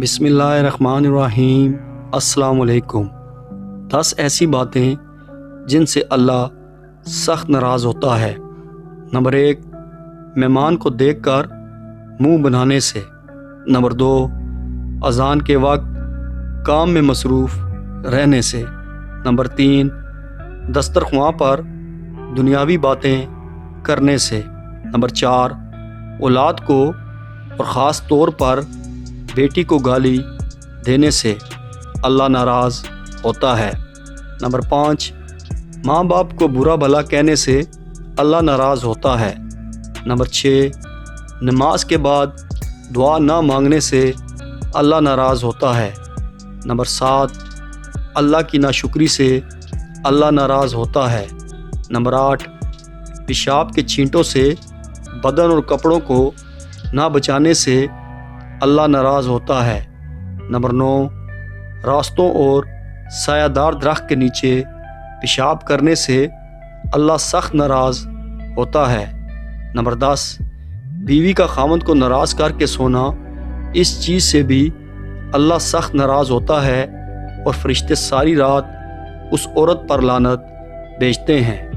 بسم اللہ الرحمن الرحیم۔ السلام علیکم۔ 10 ایسی باتیں جن سے اللہ سخت ناراض ہوتا ہے۔ نمبر 1، مہمان کو دیکھ کر منہ بنانے سے۔ نمبر 2، اذان کے وقت کام میں مصروف رہنے سے۔ نمبر 3، دسترخوان پر دنیاوی باتیں کرنے سے۔ نمبر 4، اولاد کو اور خاص طور پر بیٹی کو گالی دینے سے اللہ ناراض ہوتا ہے۔ نمبر 5، ماں باپ کو برا بھلا کہنے سے اللہ ناراض ہوتا ہے۔ نمبر 6، نماز کے بعد دعا نہ مانگنے سے اللہ ناراض ہوتا ہے۔ نمبر 7، اللہ کی ناشکری سے اللہ ناراض ہوتا ہے۔ نمبر 8، پیشاب کے چھینٹوں سے بدن اور کپڑوں کو نہ بچانے سے اللہ ناراض ہوتا ہے۔ نمبر 9، راستوں اور سایہ دار درخت کے نیچے پیشاب کرنے سے اللہ سخت ناراض ہوتا ہے۔ نمبر 10، بیوی کا خاوند کو ناراض کر کے سونا، اس چیز سے بھی اللہ سخت ناراض ہوتا ہے اور فرشتے ساری رات اس عورت پر لعنت بھیجتے ہیں۔